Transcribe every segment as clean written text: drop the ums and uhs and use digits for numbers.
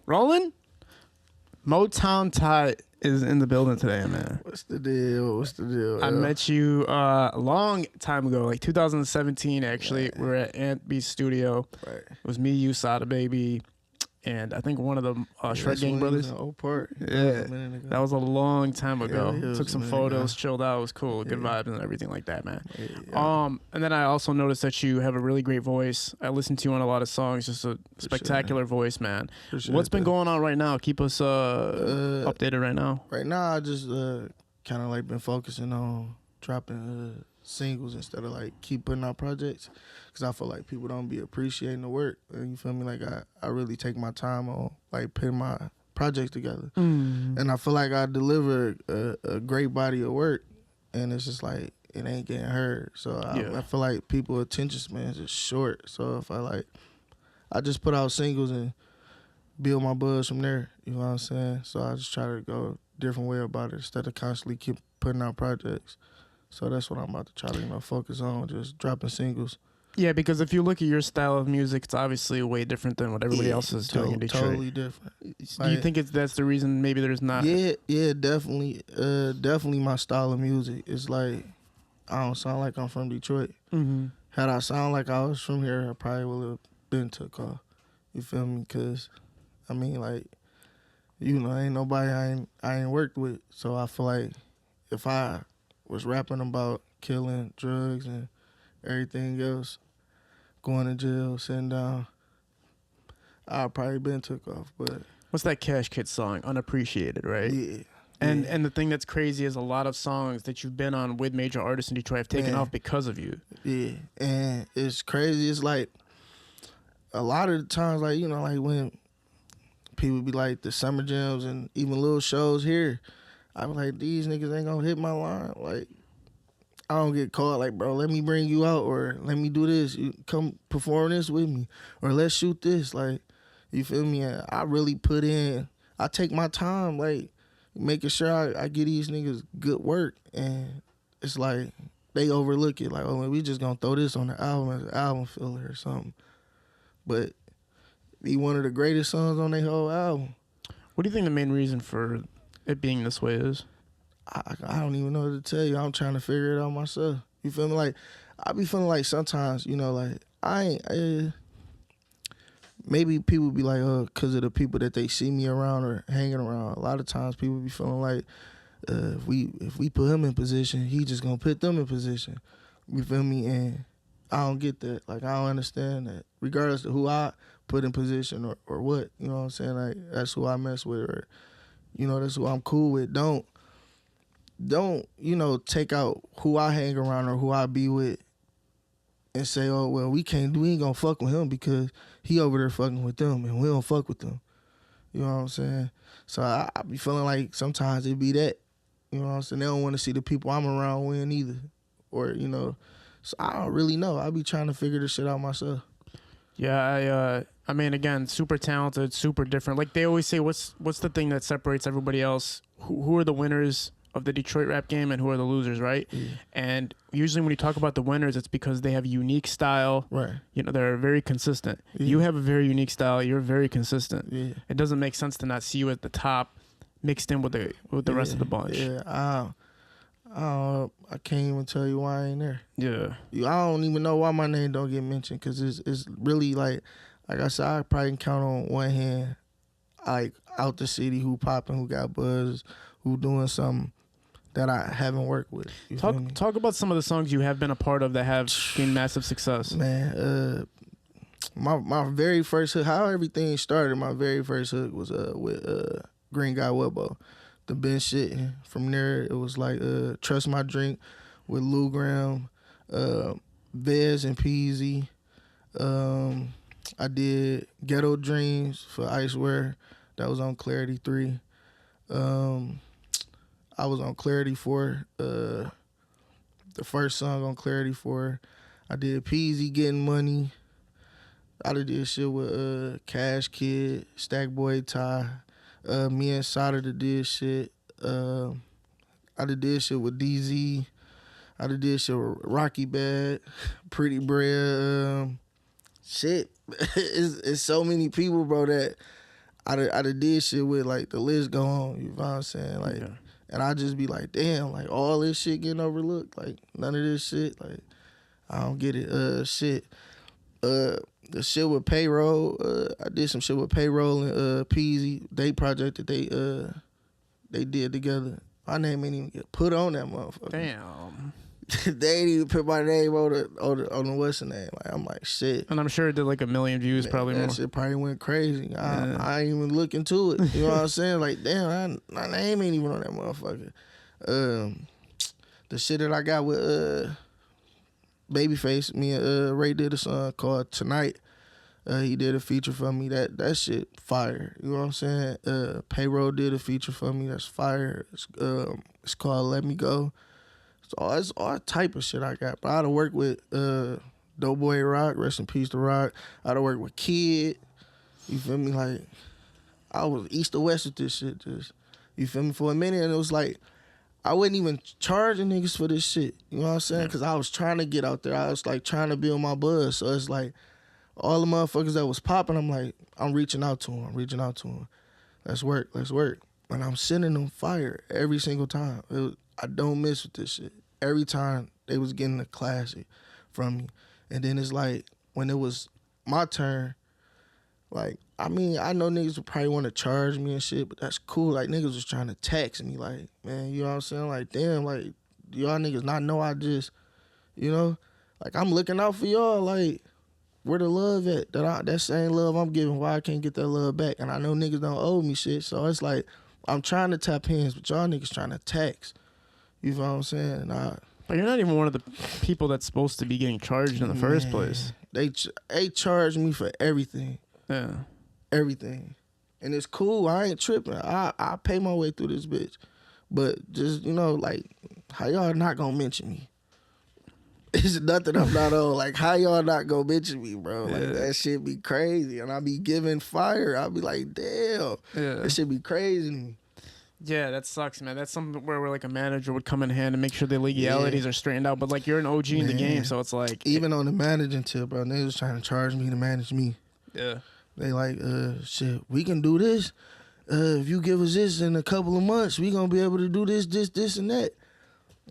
Rolling? Motown Ty is in the building today, man. What's the deal? I met you a long time ago, like 2017, actually. Right. We were at Aunt B's studio. Right. It was me, you, Sada Baby, and I think one of the Shred Gang brothers. Old part. Yeah, that was a long time ago. Yeah, Took some photos, chilled out. It was cool. Good vibes and everything like that, man. Yeah. And then I also noticed that you have a really great voice. I listened to you on a lot of songs. Just a spectacular voice, man. What's been going on right now? Keep us updated right now. Right now, I just kind of like been focusing on dropping singles instead of like keep putting out projects, because I feel like people don't be appreciating the work. And you feel me? Like I really take my time on like putting my projects together, and I feel like I deliver a great body of work, and it's just like it ain't getting heard. So I feel like people attention span is just short. So if I just put out singles and build my buzz from there. You know what I'm saying? So I just try to go a different way about it instead of constantly keep putting out projects. So that's what I'm about to try to focus on, just dropping singles. Yeah, because if you look at your style of music, it's obviously way different than what everybody else is doing in Detroit. Totally different. Do you think that's the reason maybe there's not? Yeah, definitely. Definitely my style of music. It's like, I don't sound like I'm from Detroit. Mm-hmm. Had I sound like I was from here, I probably would have been took off. You feel me? Because, I mean, like, ain't nobody I ain't worked with. So I feel like if I was rapping about killing, drugs, and everything else, going to jail, sitting down, I'd probably been took off. But what's that Cash Kid song? Unappreciated, right? Yeah. And the thing that's crazy is a lot of songs that you've been on with major artists in Detroit have taken off because of you. Yeah, and it's crazy. It's like a lot of the times, like, like when people be like the summer jams and even little shows here, I be like, these niggas ain't gonna hit my line. Like, I don't get caught like, bro, let me bring you out, or let me do this. You come perform this with me, or let's shoot this. Like, you feel me? I really put in. I take my time, like, making sure I get these niggas good work, and it's like they overlook it. Like, oh, we just gonna throw this on the album as an album filler or something. But be one of the greatest songs on their whole album. What do you think the main reason for it being this way is? I don't even know what to tell you. I'm trying to figure it out myself. You feel me? Like, I be feeling like sometimes, like, maybe people be like, because of the people that they see me around or hanging around. A lot of times people be feeling like, if we put him in position, he just gonna put them in position. You feel me? And I don't get that. Like, I don't understand that. Regardless of who I put in position or what, you know what I'm saying? Like, that's who I mess with, or, that's who I'm cool with. Don't, take out who I hang around or who I be with and say, oh, well, we ain't gonna fuck with him because he over there fucking with them and we don't fuck with them. You know what I'm saying? So I be feeling like sometimes it be that. You know what I'm saying? They don't want to see the people I'm around win either. Or, so I don't really know. I be trying to figure this shit out myself. Yeah, I mean, again, super talented, super different. Like they always say, what's the thing that separates everybody else? Who are the winners of the Detroit rap game and who are the losers, right? Yeah. And usually when you talk about the winners, it's because they have a unique style. Right. They're very consistent. Yeah. You have a very unique style. You're very consistent. Yeah. It doesn't make sense to not see you at the top mixed in with the rest of the bunch. Yeah. I can't even tell you why I ain't there. Yeah. I don't even know why my name don't get mentioned, because it's really like I said, I probably can count on one hand, like out the city, who popping, who got buzz, who doing something that I haven't worked with. Talk about some of the songs you have been a part of that have gained massive success. Man, my very first hook, how everything started, my very first hook was with Green Guy Webbo, the Ben shit. From there, it was like Trust My Drink with Lou Graham, Vez and Peasy. I did Ghetto Dreams for Icewear. That was on Clarity 3. I was on Clarity 4, the first song on Clarity 4. I did Peasy Getting Money. I did shit with Cash Kid, Stack Boy Ty. Me and Sada did shit. I did shit with DZ. I did shit with Rocky Bad, Pretty Bread. Shit. It's so many people, bro, that I did shit with like the list go on. You know what I'm saying? Like, Yeah. and I just be like, damn, like all this shit getting overlooked. Like none of this shit. Like I don't get it. The shit with Payroll. I did some shit with Payroll and Peasy. They project that they did together. My name ain't even get put on that motherfucker. Damn. They ain't even put my name on the what's the name. Like I'm like shit. And I'm sure it did like 1 million views, Man, probably that more. shit probably went crazy. Yeah. I ain't even look into it. You know what I'm saying? Like damn, my name ain't even on that motherfucker. The shit that I got with Babyface, me and Ray did a song called Tonight. He did a feature for me. That shit fire. You know what I'm saying? Payroll did a feature for me. That's fire. It's called Let Me Go. It's all type of shit I got. But I done work with Doughboy Rock. Rest in peace to Rock. I done work with Kid. You feel me? Like I was east to west with this shit. Just you feel me? For a minute, and it was like I wasn't even charging niggas for this shit. You know what I'm saying? Because I was trying to get out there. I was like trying to build my buzz. So it's like all the motherfuckers that was popping, I'm like, I'm reaching out to them. Let's work. And I'm sending them fire every single time. I don't miss with this shit. Every time they was getting a classic from me. And then it's like, when it was my turn, like, I mean, I know niggas would probably want to charge me and shit, but that's cool. Like, niggas was trying to tax me. Like, man, you know what I'm saying? Like, damn, like, y'all niggas not know I just, you know? Like, I'm looking out for y'all, like, where the love at? That same love I'm giving, why I can't get that love back? And I know niggas don't owe me shit, so it's like I'm trying to tap hands, but y'all niggas trying to tax. You know what I'm saying? But you're not even one of the people that's supposed to be getting charged in the first place. They charge me for everything. Yeah. Everything. And it's cool. I ain't tripping. I pay my way through this bitch. But just, you know, like, how y'all not gonna mention me? It's nothing I'm not on. Like, how y'all not gonna mention me, bro? Like, that shit be crazy. And I be giving fire. I be like, damn. Yeah. That shit be crazy to me. Yeah, that sucks, man. That's something where like a manager would come in hand and make sure the legalities are straightened out. But like you're an OG in the game, so it's like even on the managing tip, bro, they was trying to charge me to manage me. Yeah. They like, shit, we can do this. If you give us this in a couple of months, we gonna be able to do this, and that.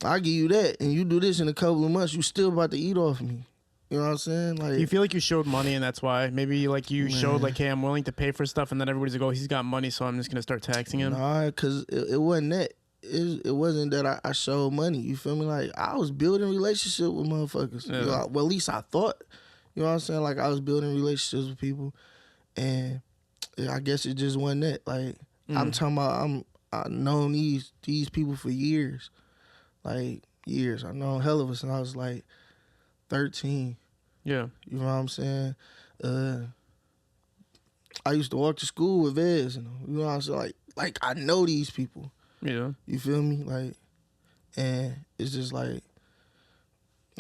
I give you that, and you do this in a couple of months, you still about to eat off me. You know what I'm saying? Like, you feel like you showed money, and that's why maybe like you showed like, hey, I'm willing to pay for stuff, and then everybody's like, oh, he's got money, so I'm just gonna start taxing him. Nah, cause it wasn't that. It wasn't that I showed money. You feel me? Like I was building relationship with motherfuckers. Yeah. You know, well, at least I thought. You know what I'm saying? Like I was building relationships with people, and I guess it just wasn't that. Like I'm talking about, I've known these people for years, like years. I known hell of us since I was like 13. Yeah. You know what I'm saying? I used to walk to school with Vez, you know what I'm saying? Like I know these people. Yeah. You feel me? Like, and it's just like,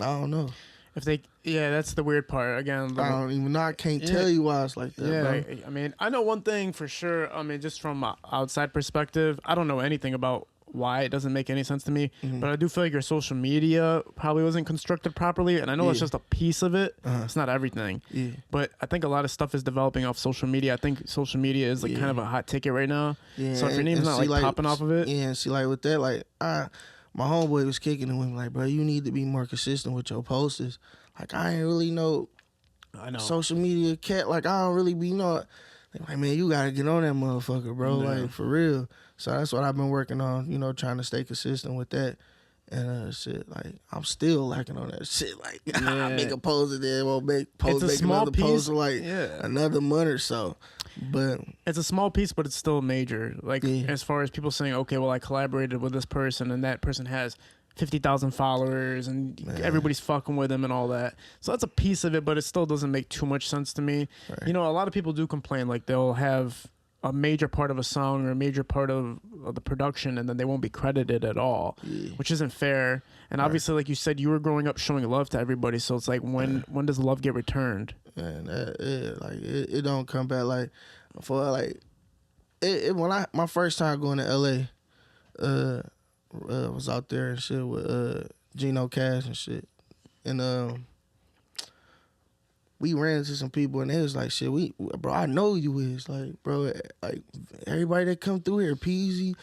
I don't know. If they, that's the weird part. Again, I don't even know. I can't tell you why it's like that, bro. I mean, I know one thing for sure. I mean, just from an outside perspective, I don't know anything about why it doesn't make any sense to me. But I do feel like your social media probably wasn't constructed properly, and I know it's just a piece of it. It's not everything. Yeah. But I think a lot of stuff is developing off social media. I think social media is like kind of a hot ticket right now. Yeah. So if your name's not like popping off of it, and see, like with that, like my homeboy was kicking it with me, like, bro, you need to be more consistent with your posters. Like I ain't really know. I know social media cat. Like I don't really be like, man, you gotta get on that motherfucker, bro. Yeah. Like for real. So that's what I've been working on, you know, trying to stay consistent with that. And shit, like I'm still lacking on that shit. Like I make a post and then won't make another post for like another month or so. But it's a small piece, but it's still major. Like as far as people saying, okay, well I collaborated with this person and that person has 50,000 followers and everybody's fucking with him and all that. So that's a piece of it, but it still doesn't make too much sense to me. Right. You know, a lot of people do complain, like they'll have a major part of a song or a major part of the production and then they won't be credited at all, which isn't fair. And obviously, like you said, you were growing up showing love to everybody. So it's like, when does love get returned? Man, it don't come back. Like, for like, when my first time going to LA, was out there and shit with Gino Cash and shit, and we ran into some people and they was like, shit, bro, I know you is. Like, bro, like, everybody that come through here, Peasy,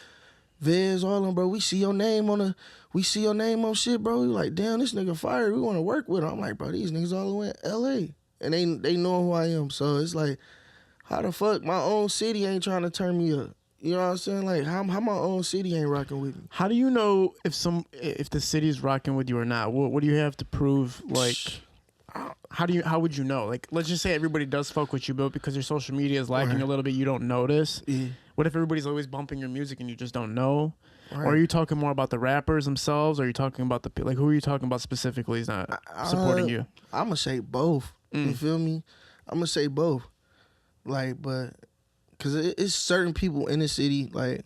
Vez, all of them, bro, we see your name on shit, bro. We like, damn, this nigga fired. We want to work with him. I'm like, bro, these niggas all the way in L.A. And they know who I am. So it's like, how the fuck my own city ain't trying to turn me up? You know what I'm saying? Like, how my own city ain't rocking with me? How do you know if the city's rocking with you or not? What do you have to prove? Like, how would you know? Like, let's just say everybody does fuck with you, but because your social media is lacking a little bit, you don't notice. Yeah. What if everybody's always bumping your music and you just don't know? Right. Or are you talking more about the rappers themselves? Or are you talking about who are you talking about specifically is not supporting you? I'm gonna say both. You feel me? I'm gonna say both. Like, but because it's certain people in the city like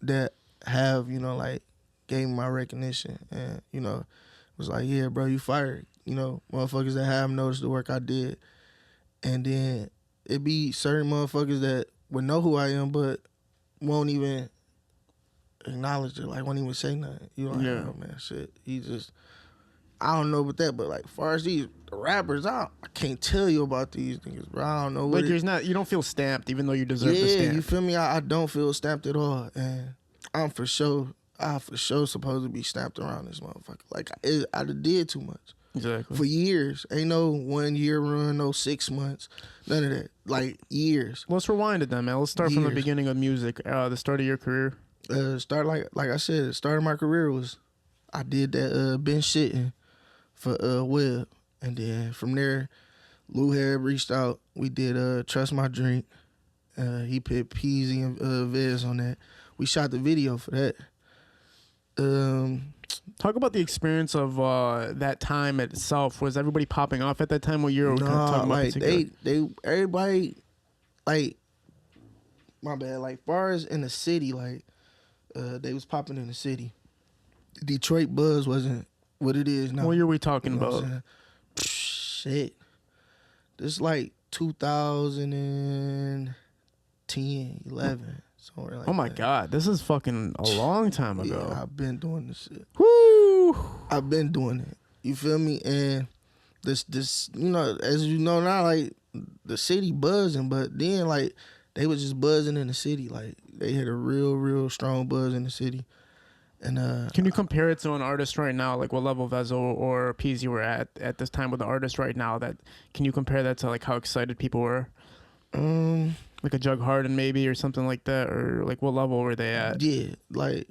that have, you know, like gave me my recognition and, you know, was like, yeah, bro, you fired. You know, motherfuckers that have noticed the work I did. And then it be certain motherfuckers that would know who I am but won't even acknowledge it, like won't even say nothing. You know, like, oh man, shit. He just, I don't know about that, but like as far as these rappers, I can't tell you about these niggas, bro. I don't know what you don't feel stamped even though you deserve the stamp. Yeah, you feel me? I don't feel stamped at all. And I for sure supposed to be stamped around this motherfucker. Like I did too much. Exactly. For years. Ain't no 1 year run, no 6 months. None of that. Like years. Let's rewind it then, man. Let's start from the beginning of music. The start of your career. Start like I said, the start of my career was I did that been shitting for Web. And then from there, Lou had reached out. We did Trust My Drink. He put Peasy and Vez on that. We shot the video for that. Talk about the experience of that time itself. Was everybody popping off at that time? What year were we talking like about? everybody, like, my bad. Like, far as in the city, like, they was popping in the city. Detroit buzz wasn't what it is now. What year are we talking about? Shit, this like 2010, 11. Like oh my God, this is fucking a long time ago. Yeah, I've been doing this shit. Woo! I've been doing it. You feel me? And this, you know, as you know now, like the city buzzing, but then like they was just buzzing in the city. Like they had a real strong buzz in the city. And can you compare it to an artist right now? Like what level Vezo or Peas you were at this time with the artist right now? That can you compare that to like how excited people were? Like a Jug Harden maybe or something like that, or like what level were they at? Yeah, like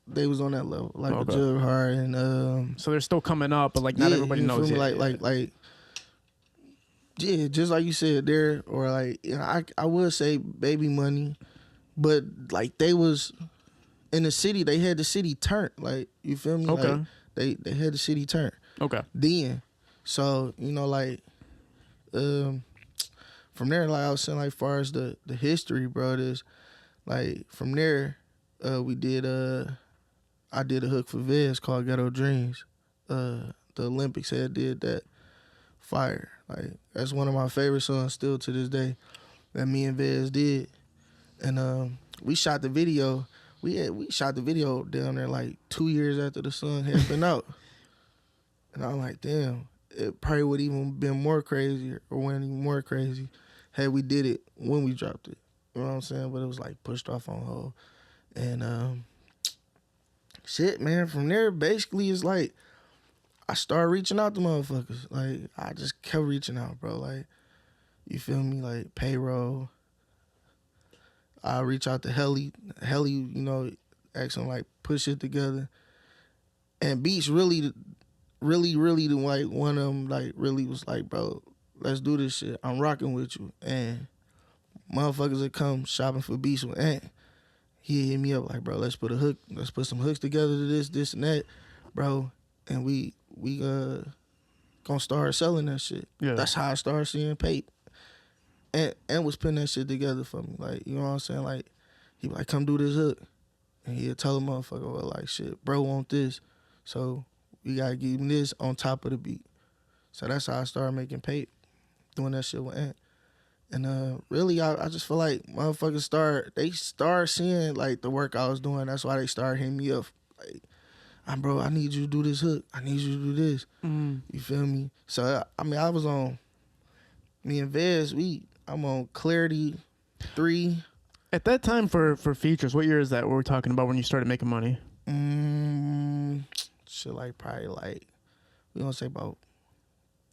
they was on that level, like a Jug Harden. So they're still coming up, but like not everybody knows yet. Like yeah, just like you said there, or like, you know, I would say Baby Money, but like they was in the city, they had the city turned. Like, you feel me? Okay. Like, they had the city turned. Okay. Then, so you know, like from there, like I was saying, like far as the history, bro, is like from there, we did I did a hook for Vez called Ghetto Dreams. The Olympics had did that. Fire. Like that's one of my favorite songs still to this day that me and Vez did. And we shot the video. We shot the video down there like 2 years after the song had been out. And I'm like, damn, it probably would even been more crazy or went even more crazy had we did it when we dropped it. You know what I'm saying? But it was like pushed off on hold. And shit, man, from there basically it's like I started reaching out to motherfuckers. Like I just kept reaching out, bro. Like, you feel me? Like Payroll. I reach out to Helly, you know, ask him like put shit together. And Beats really like one of them like really was like, bro, let's do this shit. I'm rocking with you. And motherfuckers that come shopping for Beats with Ant, he hit me up like, bro, let's put some hooks together to this and that, bro. And we gonna start selling that shit. Yeah. That's how I started seeing Pape. And was putting that shit together for me. Like, you know what I'm saying? Like, he like, come do this hook. And he'll tell a motherfucker, well, like, shit, bro want this. So we gotta give him this on top of the beat. So that's how I started making Pape, doing that shit with Ant. And really, I just feel like motherfuckers start seeing like the work I was doing. That's why they started hitting me up. Like, bro, I need you to do this hook. I need you to do this. Mm. You feel me? So I mean, I was on. Me and Vez, I'm on Clarity 3. At that time for features, what year is that? What we're talking about when you started making money? Shit, like probably like we gonna say about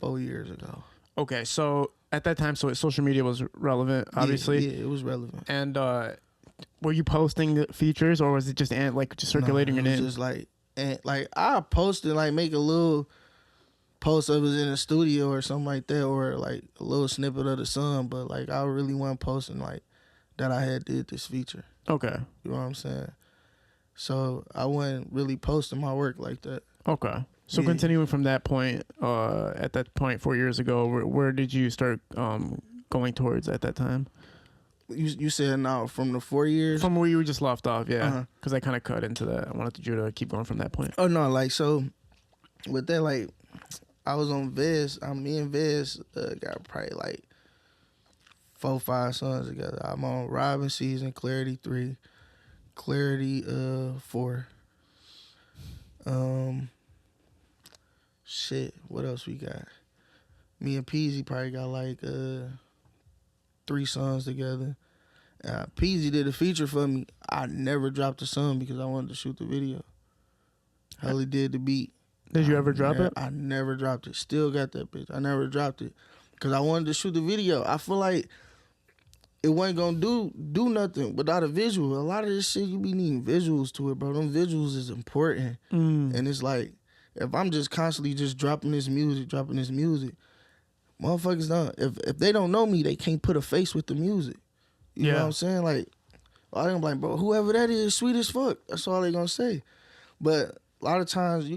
4 years ago. Okay, so at that time, so social media was relevant, obviously. Yeah, it was relevant. And were you posting the features, or was it just just circulating your name? Just like I posted like make a little post of us in the studio or something like that, or like a little snippet of the song, but like I really wasn't posting like that I had did this feature. Okay. You know what I'm saying? So I wasn't really posting my work like that. Okay. So continuing from that point, at that point 4 years ago, where did you start going towards at that time? You said now from the 4 years? From where you just left off, yeah. Because I kind of cut into that. I wanted you to keep going from that point. Oh, no, like, so with that, like, I was on Vez. Me and Vez got probably like 4, 5 songs together. I'm on Robin Season, Clarity 3, Clarity 4. Shit, what else we got? Me and Peasy probably got like 3 songs together. Peasy did a feature for me. I never dropped a song because I wanted to shoot the video. Helly did the beat. Did you ever drop it? I never dropped it. Still got that bitch. I never dropped it because I wanted to shoot the video. I feel like it wasn't gonna do nothing without a visual. A lot of this shit you be needing visuals to it, bro. Them visuals is important, and it's like if I'm just constantly just dropping this music, motherfuckers don't. If they don't know me, they can't put a face with the music. You know what I'm saying? Like, I'm like, bro, whoever that is, sweet as fuck. That's all they gonna say. But a lot of times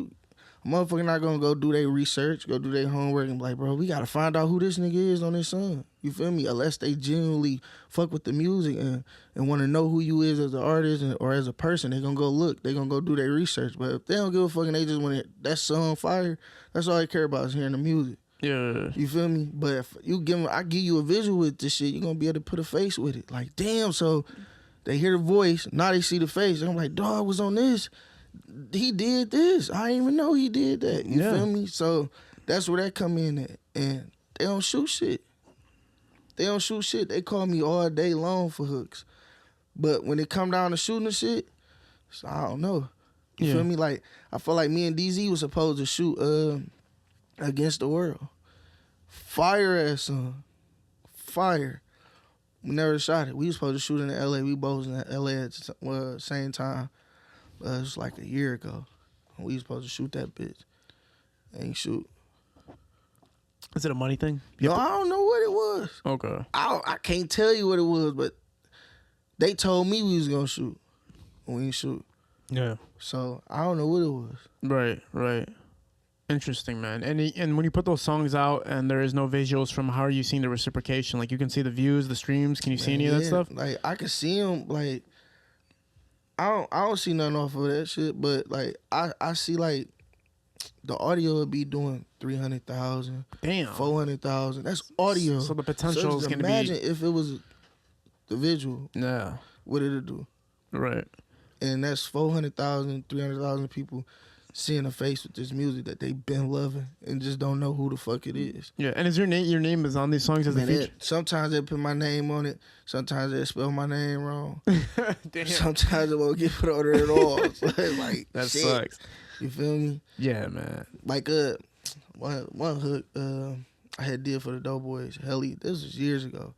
motherfucker not gonna go do their research, go do their homework, and be like, bro, we gotta find out who this nigga is on this song. You feel me? Unless they genuinely fuck with the music and want to know who you is as an artist or as a person, they gonna go look. They gonna go do their research. But if they don't give a fuck and they just want that song fire, that's all they care about is hearing the music. Yeah. You feel me? But if I give you a visual with this shit, you're gonna be able to put a face with it. Like, damn, so they hear the voice, now they see the face. And I'm like, dog was on this. He did this. I didn't even know he did that. You feel me? So that's where that come in at. And they don't shoot shit. They call me all day long for hooks. But when it come down to shooting the shit, so I don't know. You feel me? Like, I feel like me and DZ was supposed to shoot Against the World. Fire ass song. Fire. We never shot it. We was supposed to shoot in LA. We both was in LA at the same time. It was like a year ago. We was supposed to shoot that bitch. Ain't shoot. Is it a money thing? No, I don't know what it was. Okay. I can't tell you what it was, but they told me we was gonna shoot. We ain't shoot. Yeah. So I don't know what it was. Right. Interesting, man. And when you put those songs out and there is no visuals from, how are you seeing the reciprocation? Like, you can see the views, the streams. Can you see any of that stuff? Like, I can see them. Like, I don't see nothing off of that shit. But like, I see like the audio would be doing 300,000, 400,000. That's audio. So the potential is going to be. Imagine if it was the visual. Yeah. What did it do? Right. And that's 400,000, 300,000 people seeing a face with this music that they been loving and just don't know who the fuck it is. Yeah, and is your name is on these songs as a feature? Sometimes they put my name on it. Sometimes they spell my name wrong. Damn. Sometimes it won't get put on there at all. So like, that shit. sucks. You feel me? Yeah, man. Like one hook I had did for the Doughboys. Helly, this was years ago.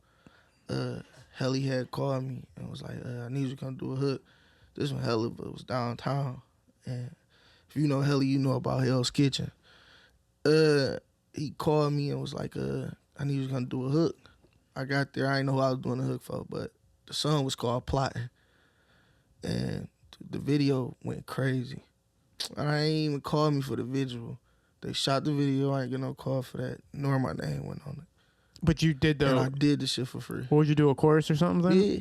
Helly had called me and was like, I need you to come do a hook. This one Helly, but it was downtown. And if you know Helly, you know about Hell's Kitchen. He called me and was like, I need you to come do a hook. I got there, I didn't know who I was doing the hook for, but the song was called Plotting. And the video went crazy. And I ain't even called me for the visual. They shot the video, I ain't get no call for that, nor my name went on it. But you did And I did the shit for free. What would you do, a chorus or something then? Yeah.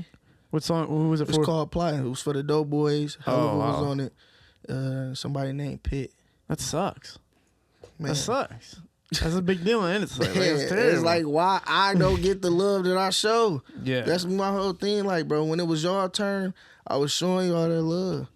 What song? Who was it for? It's called Plotting. It was for the Doughboys. Oh, wow. was on it. Somebody named Pitt. That sucks. Man. That sucks. That's a big deal, and it's like, Man, it's like why I don't get the love that I show. Yeah. That's my whole thing. Like, bro, when it was y'all turn, I was showing y'all that love.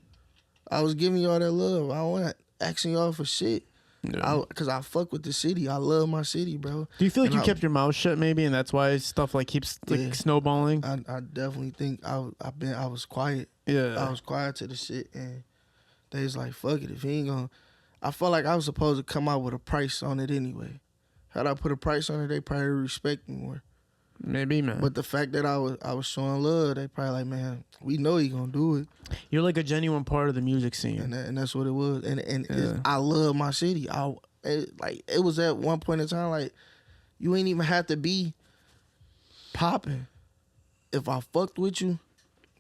I was giving y'all that love. I wasn't asking y'all for shit. Yeah. Cause I fuck with the city. I love my city, bro. Do you feel like And you kept your mouth shut maybe, and that's why stuff like keeps like Yeah. snowballing? I definitely think I was quiet. Yeah. I was quiet to the shit, and they was like, fuck it, if he ain't gonna. I felt like I was supposed to come out with a price on it anyway. Had I put a price on it, they probably respect me more. Maybe, man. But the fact that I was showing love, they probably like, man, we know he gonna do it, You're like a genuine part of the music scene. and that's what it was. And Yeah. I love my city. It was at one point in time like, you ain't even have to be popping. If I fucked with you,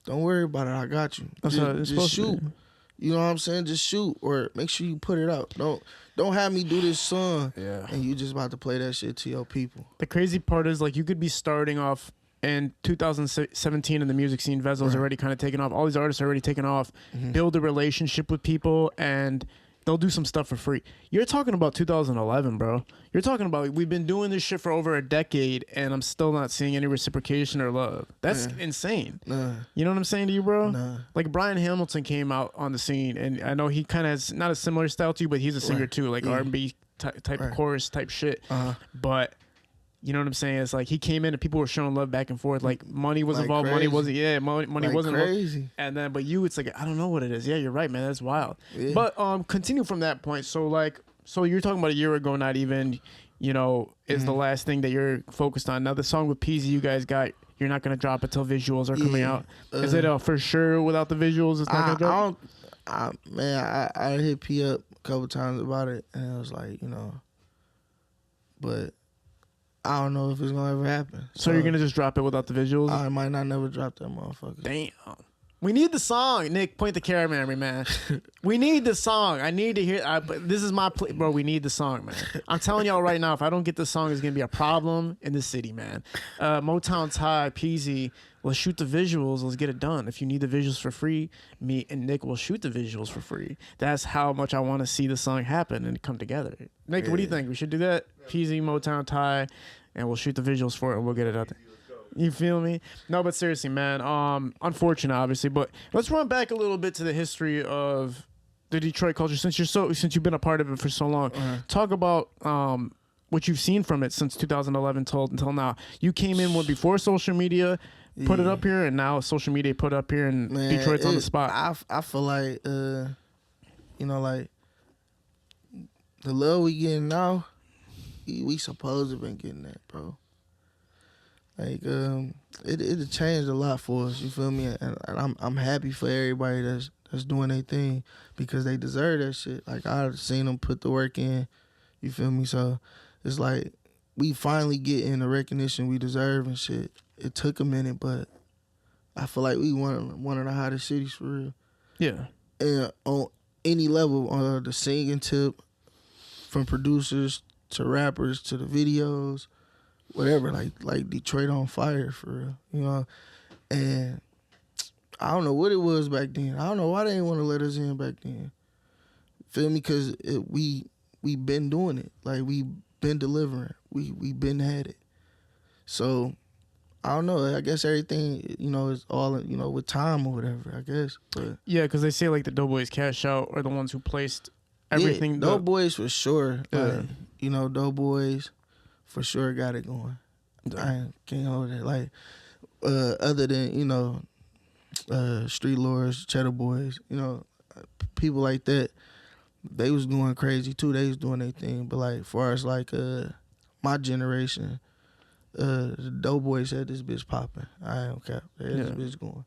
don't worry about it. I got you. That's how it's Just supposed to shoot. be. You know what I'm saying? Just shoot, or make sure you put it out. Don't have me do this song Yeah. and you just about to play that shit to your people. The crazy part is like you could be starting off in 2017 in the music scene. Vezel's Right. already kind of taken off. All these artists are already taken off. Build a relationship with people, and they'll do some stuff for free. You're talking about 2011, bro. You're talking about we've been doing this shit for over a decade, and I'm still not seeing any reciprocation or love. That's insane. Nah, You know what I'm saying to you, bro? nah. Like Brian Hamilton came out on the scene, and I know he kind of has not a similar style to you, but he's a singer Right. too, like Yeah. R&B type Right. chorus type shit. Uh-huh. But you know what I'm saying? It's like he came in and people were showing love back and forth. Like money was Like involved, money crazy. wasn't. Yeah, money Like wasn't involved. crazy. And then, but you, it's like I don't know what it is. Yeah, you're right, man. That's wild. Yeah. But continue from that point. So you're talking about a year ago, not even, is Mm-hmm. the last thing that you're focused on. Now the song with Peasy you guys got, you're not gonna drop it till visuals are coming Yeah. out. Is it for sure without the visuals? It's not gonna drop. I hit P up a couple times about it, and it was like, but I don't know if it's gonna ever happen. So you're gonna just drop it without the visuals? I might not never drop that motherfucker. Damn. We need the song. Nick, point the camera at me, man. We need the song. I need to hear. But this is my bro. We need the song, man. I'm telling y'all right now. If I don't get the song, it's gonna be a problem in the city, man. Motown, Ty, Peasy. Let's shoot the visuals. Let's get it done. If you need the visuals for free, me and Nick will shoot the visuals for free. That's how much I want to see the song happen and come together. Nick, what do you think? We should do that? Peasy, Motown, Ty, and we'll shoot the visuals for it and we'll get it out there. You feel me? No, but seriously, man. Unfortunate, obviously, but let's run back a little bit to the history of the Detroit culture since you've been a part of it for so long. Talk about what you've seen from it since 2011 until now. You came in before social media put it up here, and now social media put it up here, and Man, Detroit's on the spot. I feel like like the love we getting now, we supposed to been getting that, bro. Like it changed a lot for us. You feel me? And I'm happy for everybody that's doing their thing because they deserve that shit. Like I've seen them put the work in. You feel me? So it's like we finally getting the recognition we deserve and shit. It took a minute, but I feel like we one of the hottest cities for real. Yeah. And on any level, on the singing tip, from producers to rappers to the videos, whatever, like Detroit on fire for real, And I don't know what it was back then. I don't know why they didn't want to let us in back then. Feel me? Because we been doing it. Like we been delivering. We been had it. So I don't know. I guess everything is all with time or whatever. I guess, but Yeah, because they say like the Doughboys Cash Out are the ones who placed everything. Yeah, Doughboys for sure. Yeah. Like, Doughboys for sure got it going. I can't hold it. Like other than Street Lords, Cheddar Boys, people like that, they was going crazy too. They was doing their thing. But like, far as like my generation, the Doughboys had this bitch popping. I don't care. They had this bitch going.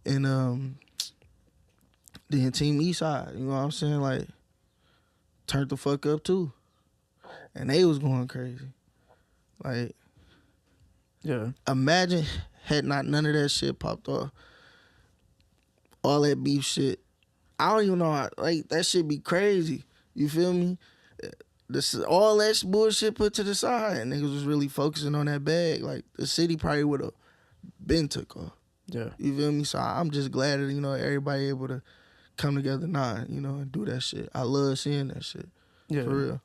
And then Team Eastside, you know what I'm saying? Like, turned the fuck up too. And they was going crazy. Like, Yeah. imagine had not none of that shit popped off. All that beef shit. I don't even know how, like, that shit be crazy. You feel me? All that bullshit put to the side, and niggas was really focusing on that bag. Like, the city probably would have been took off. Yeah. You feel me? So I'm just glad that, everybody able to come together now, and do that shit. I love seeing that shit. Yeah. For real.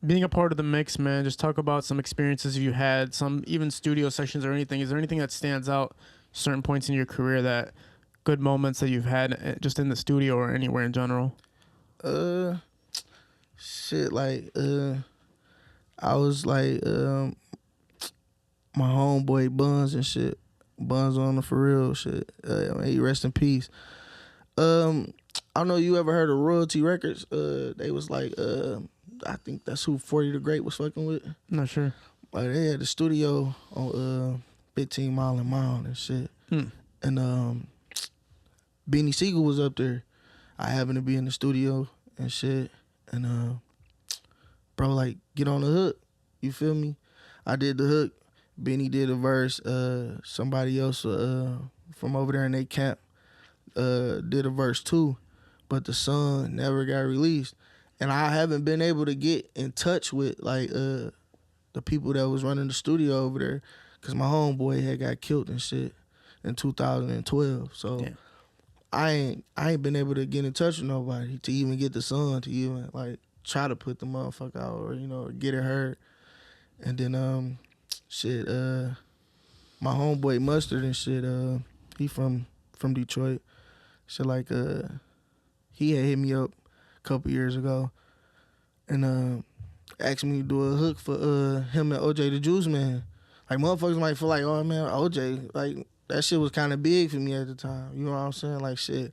Being a part of the mix, man, just talk about some experiences you had, some even studio sessions or anything. Is there anything that stands out certain points in your career that good moments that you've had just in the studio or anywhere in general? Shit, like, I was like, my homeboy Buns and shit. Buns on the for real shit. May he rest in peace. I don't know, you ever heard of Royalty Records? They was like, I think that's who 40 the Great was fucking with. Not sure. Like, they had the studio on 15 Mile and Mound and shit. And Beanie Siegel was up there. I happened to be in the studio and shit. And bro, like, get on the hook. You feel me? I did the hook. Benny did a verse. Somebody else from over there in their camp did a verse too. But the song never got released. And I haven't been able to get in touch with like the people that was running the studio over there, because my homeboy had got killed and shit in 2012. So Yeah. I ain't been able to get in touch with nobody to even get the song, to even like try to put the motherfucker out, or you know, get it heard. And then shit, my homeboy Mustard and shit, he from Detroit. Shit, like he had hit me up a couple years ago and asked me to do a hook for him and OJ the Juice Man. Like, motherfuckers might feel like, oh man, OJ, like that shit was kind of big for me at the time. You know what I'm saying? Like, shit,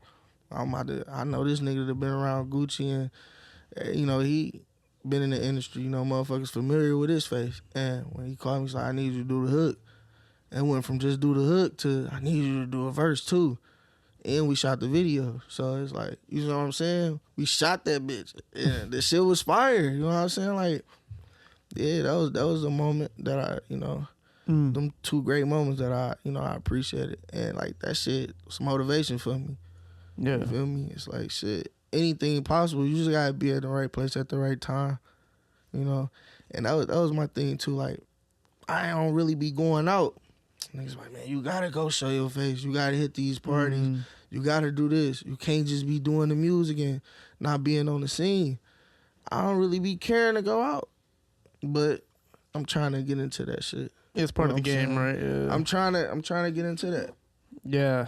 I know this nigga that been around Gucci and you know, he been in the industry, you know, motherfuckers familiar with his face. And when he called me, he's like, I need you to do the hook. And went from just do the hook to I need you to do a verse too. And we shot the video. So it's like, you know what I'm saying? We shot that bitch. And the shit was fire. You know what I'm saying? Like, yeah, that was a moment that I, you know, them two great moments that I, you know, I appreciated. And like that shit was motivation for me. Yeah. You feel me? It's like, shit, anything possible. You just gotta be at the right place at the right time. You know? And that was my thing too. Like, I don't really be going out. Niggas like, man, you gotta go show your face. You gotta hit these parties. You gotta do this. You can't just be doing the music and not being on the scene. I don't really be caring to go out, but I'm trying to get into that shit. It's part of the game, right? Yeah. I'm trying to get into that. Yeah,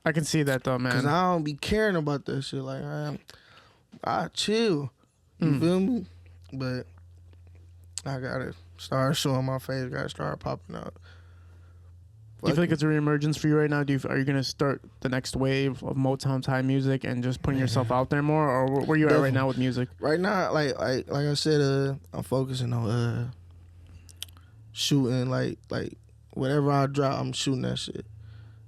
I can see that though, man. Cause I don't be caring about that shit. Like, I chill. You feel me? But I gotta start showing my face. Gotta start popping out. Do you feel like it's a reemergence for you right now? Are you gonna start the next wave of Motown time music and just putting yourself out there more, or where you at right now with music? Right now, like I said, I'm focusing on shooting. Like whatever I drop, I'm shooting that shit,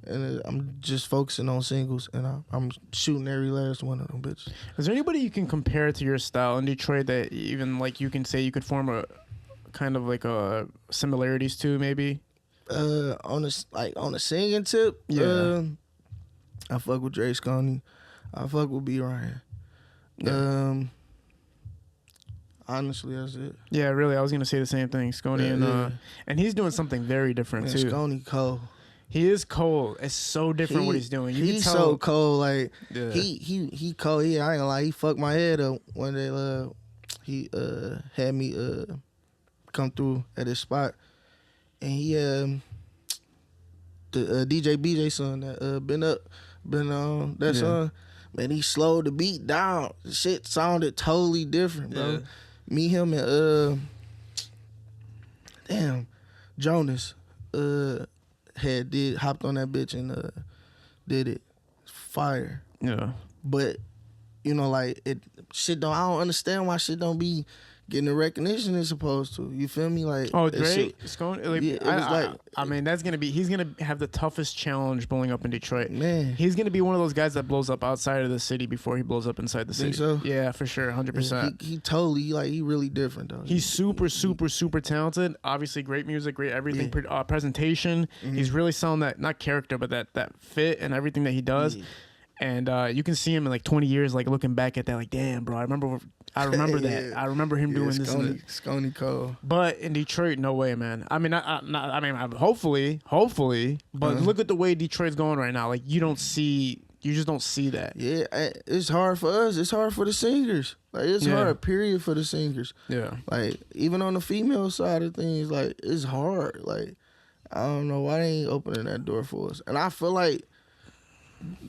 and I'm just focusing on singles, and I'm shooting every last one of them bitches. Is there anybody you can compare to your style in Detroit that even like you can say you could form a kind of like a similarities to maybe? On the singing tip, yeah, I fuck with Dre Sconey. I fuck with B Ryan. Yeah. Honestly, that's it. Yeah, really, I was gonna say the same thing. Sconey and he's doing something very different too. Sconey cold. He is cold. It's so different what he's doing. He's so cold. Like he cold. I ain't gonna lie. He fucked my head up one day. He had me come through at his spot. And he the DJ BJ son that been on that song, man, he slowed the beat down. The shit sounded totally different, bro. Yeah. Me, him, and Jonas hopped on that bitch and did it. Fire. Yeah. But you know, like I don't understand why shit don't be getting the recognition it's supposed to. You feel me? Like, oh, Drake, Sconey. Like, yeah, I mean, he's gonna have the toughest challenge blowing up in Detroit. Man, he's gonna be one of those guys that blows up outside of the city before he blows up inside the city. Think so? Yeah, for sure, 100%. He totally he really different though. He's super talented. Obviously, great music, great everything. Presentation. He's really selling that, not character, but that fit and everything that he does. Yeah. And you can see him in like 20 years, like looking back at that, like, damn, bro, I remember that. I remember him doing this. Sconey Cole. But in Detroit, no way, man. I mean, hopefully, but look at the way Detroit's going right now. Like, you just don't see that. Yeah, it's hard for us. It's hard for the singers. Like, it's hard, period, for the singers. Yeah. Like, even on the female side of things, like, it's hard. Like, I don't know why they ain't opening that door for us. And I feel like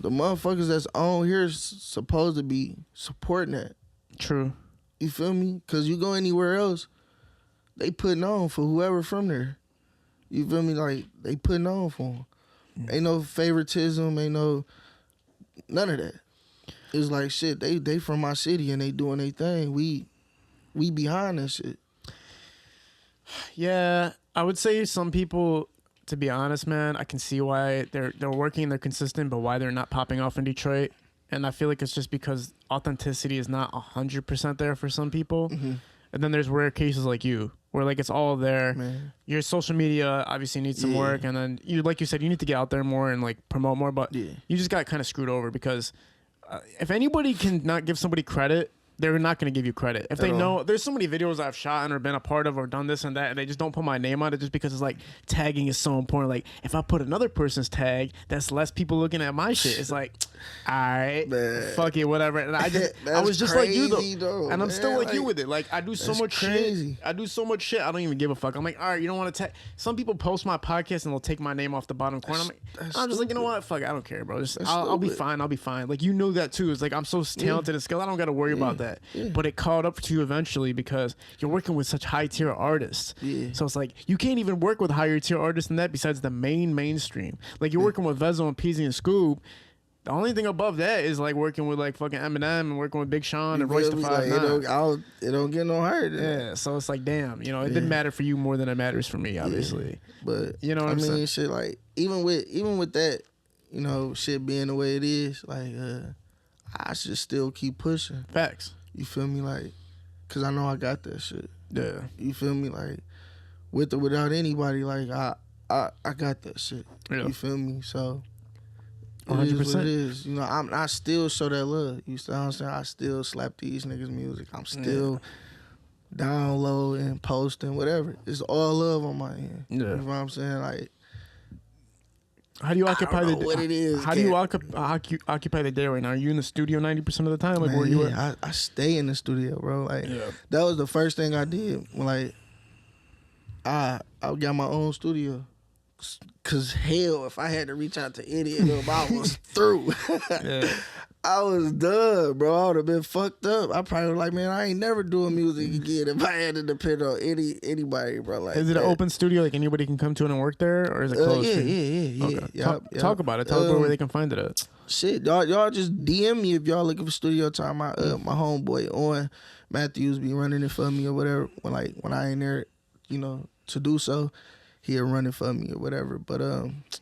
the motherfuckers that's on here is supposed to be supporting that. True. You feel me? Cause you go anywhere else, they putting on for whoever from there. You feel me? Like they putting on for them. Ain't no favoritism. Ain't no none of that. It's like shit. They from my city and they doing their thing. We behind that shit. Yeah, I would say some people, to be honest, man, I can see why they're working, they're consistent, but why they're not popping off in Detroit. And I feel like it's just because authenticity is not 100% there for some people. Mm-hmm. And then there's rare cases like you, where like it's all there. Man. Your social media obviously needs some work, and then you, like you said, you need to get out there more and like promote more. But you just got kind of screwed over because if anybody can not give somebody credit, they're not going to give you credit. If they know, there's so many videos I've shot and or been a part of or done this and that, and they just don't put my name on it just because it's like tagging is so important. Like if I put another person's tag, that's less people looking at my shit. It's like, all right, fuck it, whatever. And I was just like you though, and I'm still like you with it. Like I do so much shit. I do so much shit. I don't even give a fuck. I'm like, all right, you don't want to tag. Some people post my podcast and they'll take my name off the bottom corner. I'm just like, you know what? Fuck it, I don't care, bro. I'll be fine. I'll be fine. Like you know that too. It's like I'm so talented and skilled. I don't got to worry about that. But it caught up to you eventually because you're working with such high tier artists. So it's like you can't even work with higher tier artists than that besides the mainstream. Like you're working with Vezo and Peasy and Scoob. The only thing above that is like working with like fucking Eminem and working with Big Sean and Royce the 5'9". It don't get no higher than that. So it's like, damn, you know, it didn't matter for you more than it matters for me, obviously. But you know what I'm saying? Shit, like even with that, you know, shit being the way it is, like I should still keep pushing. Facts. You feel me? Like, cause I know I got that shit. Yeah. You feel me? Like, with or without anybody, like I got that shit. Yeah. You feel me? So 100%. It is what it is. You know, I still show that love. You know what I'm saying? I still slap these niggas' music. I'm still downloading, posting, whatever. It's all love on my end. Yeah. You know what I'm saying? Like, how do you occupy the what it is? How do you occupy the day right now? Are you in the studio 90% of the time? Like, man, where you at? I stay in the studio, bro. Like, that was the first thing I did. When, like, I got my own studio. Cause hell, if I had to reach out to any of them, I was through. I was done, bro. I would have been fucked up. I probably was like, man, I ain't never doing music again if I had to depend on anybody, bro. Like, is it an open studio? Like anybody can come to it and work there, or is it closed? Yeah. Okay. Talk about it. Tell us where they can find it at. Shit, y'all just DM me if y'all looking for studio time. My homeboy Owen Matthews be running it for me or whatever. When I ain't there, you know, to do so. He'll run it for me or whatever. But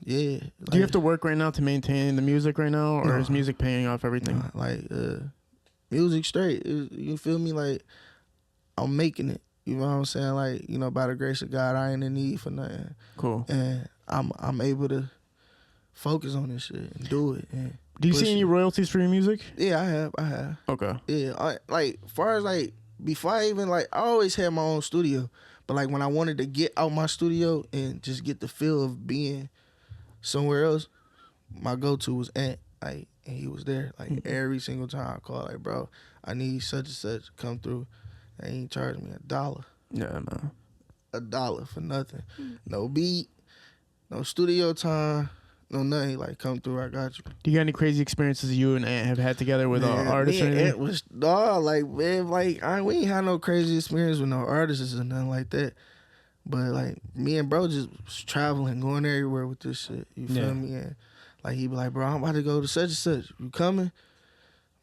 yeah. Like, do you have to work right now to maintain the music right now, or is music paying off everything? Music straight. You feel me? Like I'm making it. You know what I'm saying? Like, you know, by the grace of God, I ain't in need for nothing. Cool. And I'm able to focus on this shit and do it. And do you see any royalties for your music? Yeah, I have. Okay. Yeah, like far as like before I even like I always had my own studio. But like when I wanted to get out my studio and just get the feel of being somewhere else, my go-to was Ant. Like, and he was there. Like every single time I called, like, bro, I need such and such to come through. And he charged me $1. Yeah, man. $1 for nothing. No beat, no studio time, no nothing. Like, come through, I got you. Do you got any crazy experiences you and Ant have had together with artists? Me and Ant was we ain't had no crazy experience with no artists or nothing like that. But like me and bro just was traveling, going everywhere with this shit. You feel me? And like he be like, bro, I'm about to go to such and such. You coming?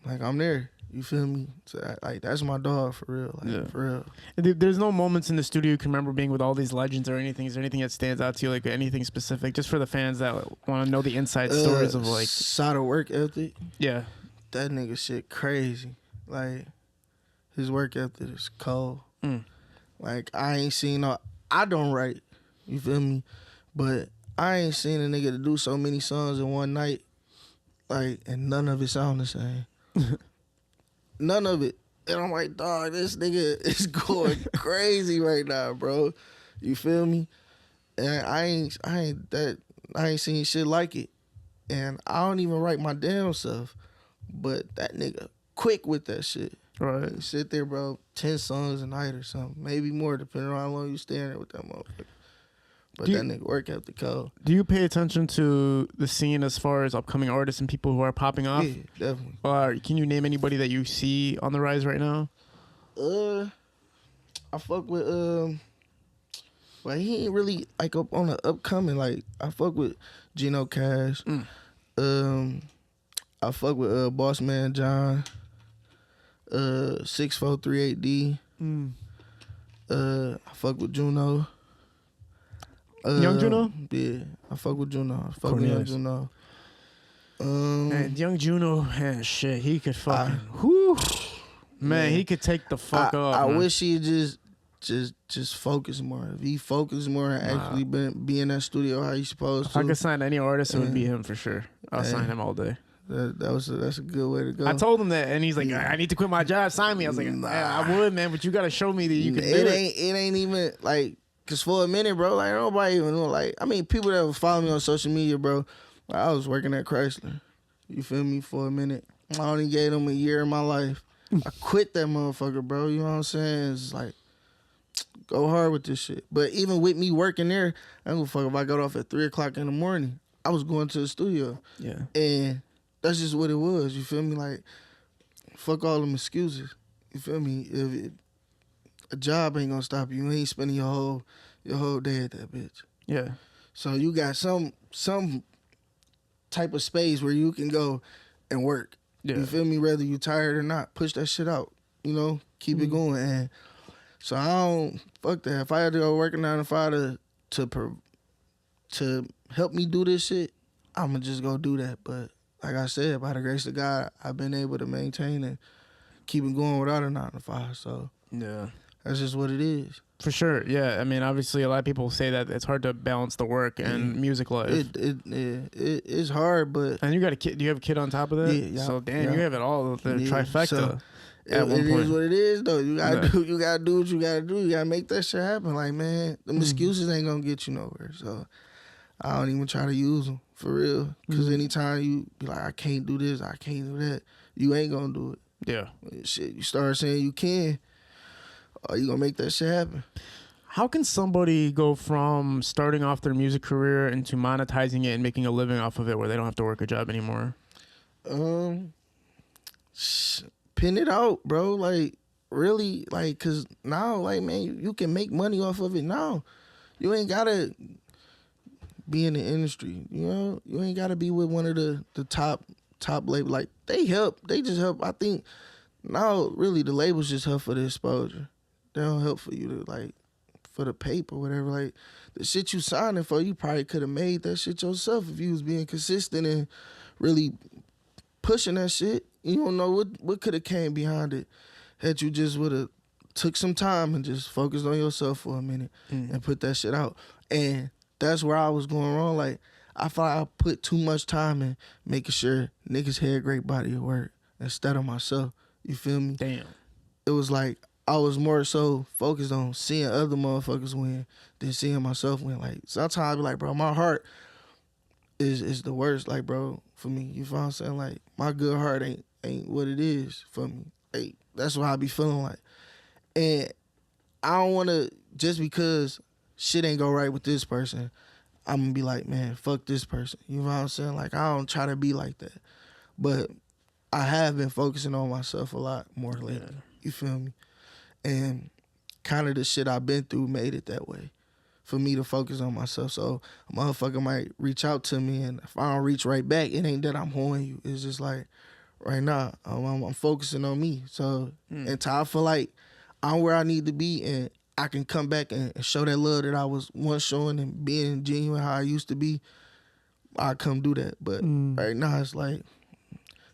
Like I'm there. You feel me? So like that's my dog for real. Like for real. There's no moments in the studio you can remember being with all these legends or anything. Is there anything that stands out to you, like anything specific, just for the fans that want to know the inside stories of like side of work ethic? Yeah, that nigga shit crazy. Like his work ethic is cold. Like I ain't seen no. I don't write. You feel me? But I ain't seen a nigga to do so many songs in one night. Like and none of it sound the same. None of it. And I'm like, dog, this nigga is going crazy right now, bro. You feel me? And I ain't seen shit like it. And I don't even write my damn stuff. But that nigga quick with that shit. Right. You sit there, bro, 10 songs a night or something. Maybe more, depending on how long you staying there with that motherfucker. But that nigga work out the code. Do you pay attention to the scene as far as upcoming artists and people who are popping off? Yeah, definitely. Can you name anybody that you see on the rise right now? I fuck with well, he ain't really like up on the upcoming. Like I fuck with Gino Cash. I fuck with Boss Man John. 6438D. I fuck with Juno. Young Juno? Yeah, I fuck with Juno. I fuck with Young Juno. Man, Young Juno, man, shit, he could fucking, man, he could take the fuck off. I wish he just focus more. If he focused more and actually be in that studio how he's supposed to. If I could sign any artist, it would be him for sure. I'll sign him all day. That's a good way to go. I told him that, and he's like, I need to quit my job. Sign me. I was like, I would, man, but you got to show me that you can do it. It ain't even like, cause for a minute, bro, like nobody even know. Like, I mean, people that follow me on social media, bro. Like, I was working at Chrysler. You feel me? For a minute, I only gave them a year of my life. I quit that motherfucker, bro. You know what I'm saying? It's like, go hard with this shit. But even with me working there, I don't give a fuck if I got off at 3:00 in the morning. I was going to the studio. Yeah. And that's just what it was. You feel me? Like, fuck all them excuses. You feel me? A job ain't gonna stop you. You ain't spending your whole day at that bitch. Yeah. So you got some type of space where you can go and work. Yeah. You feel me? Whether you tired or not, push that shit out. You know, keep it going. And so I don't fuck that. If I had to go work a 9 to 5 to help me do this shit, I'ma just go do that. But like I said, by the grace of God, I've been able to maintain and keep it going without a 9 to 5. So yeah, that's just what it is. For sure. Yeah. I mean, obviously, a lot of people say that it's hard to balance the work and music life. It's hard, but and you got a kid. Do you have a kid on top of that? Yeah. So damn, you have it all. The trifecta. So, at one it point. is what it is, though. You gotta do. You gotta do what you gotta do. You gotta make that shit happen. Like, man, them excuses ain't gonna get you nowhere. So I don't even try to use them for real. Because anytime you be like, I can't do this, I can't do that, you ain't gonna do it. Yeah. Shit, you start saying you can, or you gonna make that shit happen. How can somebody go from starting off their music career into monetizing it and making a living off of it where they don't have to work a job anymore? Pin it out, bro. Like, really, like, cause now, like, man, you can make money off of it now. You ain't gotta be in the industry, you know. You ain't gotta be with one of the top label. Like, they just help. I think now, really, the labels just help for the exposure. They don't help for you to, like, for the paper, whatever. Like, the shit you signing for, you probably could have made that shit yourself if you was being consistent and really pushing that shit. You don't know what could have came behind it had you just would have took some time and just focused on yourself for a minute and put that shit out. And that's where I was going wrong. Like, I thought I put too much time in making sure niggas had a great body of work instead of myself. You feel me? Damn. It was like I was more so focused on seeing other motherfuckers win than seeing myself win. Like, sometimes I be like, bro, my heart is the worst, like, bro, for me. You feel what I'm saying? Like, my good heart ain't what it is for me. Hey, that's what I be feeling like. And I don't want to, just because shit ain't go right with this person, I'm going to be like, man, fuck this person. You know what I'm saying? Like, I don't try to be like that. But I have been focusing on myself a lot more lately. Yeah. You feel me? And kind of the shit I've been through made it that way for me to focus on myself. So a motherfucker might reach out to me, and if I don't reach right back, it ain't that I'm hoeing you. It's just like, right now, I'm focusing on me. So until I feel like I'm where I need to be and I can come back and show that love that I was once showing and being genuine how I used to be, I come do that. But right now, it's like,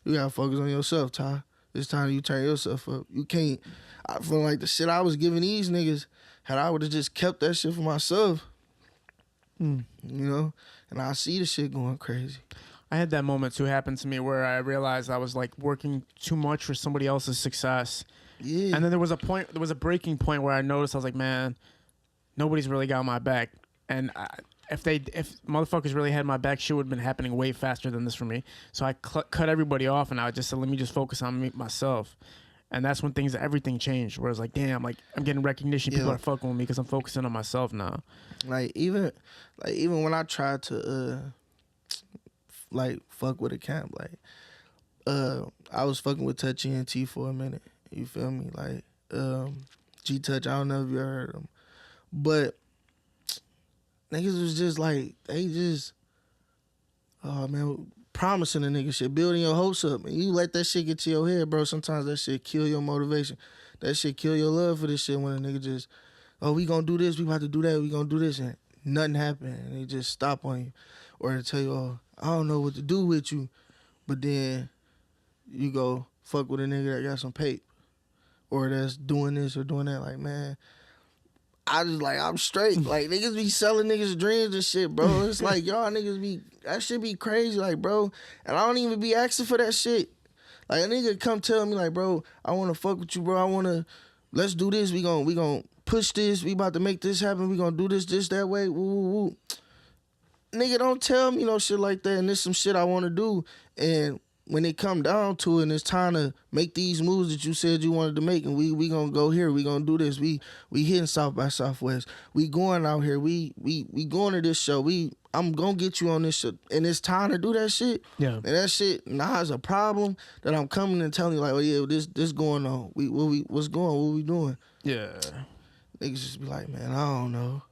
you gotta focus on yourself, Ty. It's time you turn yourself up. You can't. I feel like the shit I was giving these niggas, had I would have just kept that shit for myself, you know, and I see the shit going crazy. I had that moment too happen to me where I realized I was like working too much for somebody else's success. Yeah. And then there was a breaking point where I noticed, I was like, man, nobody's really got my back. And if motherfuckers really had my back, shit would have been happening way faster than this for me. So I cut everybody off, and I just said, let me just focus on myself. And that's when everything changed. Where it's like, damn, like I'm getting recognition. People Yeah. are fucking with me because I'm focusing on myself now. Like even when I tried to like fuck with a camp, like I was fucking with Touchy and T for a minute. You feel me? Like G Touch, I don't know if you heard him, but niggas was just like they just oh man, promising a nigga shit, building your hopes up, and you let that shit get to your head, bro. Sometimes that shit kill your motivation. That shit kill your love for this shit when a nigga just, oh, we gonna do this, we about to do that, we gonna do this, and nothing happen, and they just stop on you, or they tell you, oh, I don't know what to do with you, but then you go fuck with a nigga that got some paper, or that's doing this or doing that. Like, man, I just like, I'm straight. Like, niggas be selling niggas dreams and shit, bro. It's like, y'all niggas be, that shit be crazy, like, bro. And I don't even be asking for that shit. Like, a nigga come tell me, like, bro, I want to fuck with you, bro. I want to, let's do this. We gon' push this. We about to make this happen. We gonna do this, that way. Woo, woo, woo. Nigga, don't tell me no shit like that. And there's some shit I want to do. And when it come down to it and it's time to make these moves that you said you wanted to make, and we gonna go here, we gonna do this, we hitting South by Southwest, we going out here, we going to this show, I'm gonna get you on this shit, and it's time to do that shit. Yeah. And that shit now is a problem that I'm coming and telling you, like, oh yeah, this going on, what's going on, what we doing? Yeah. Niggas just be like, man, I don't know,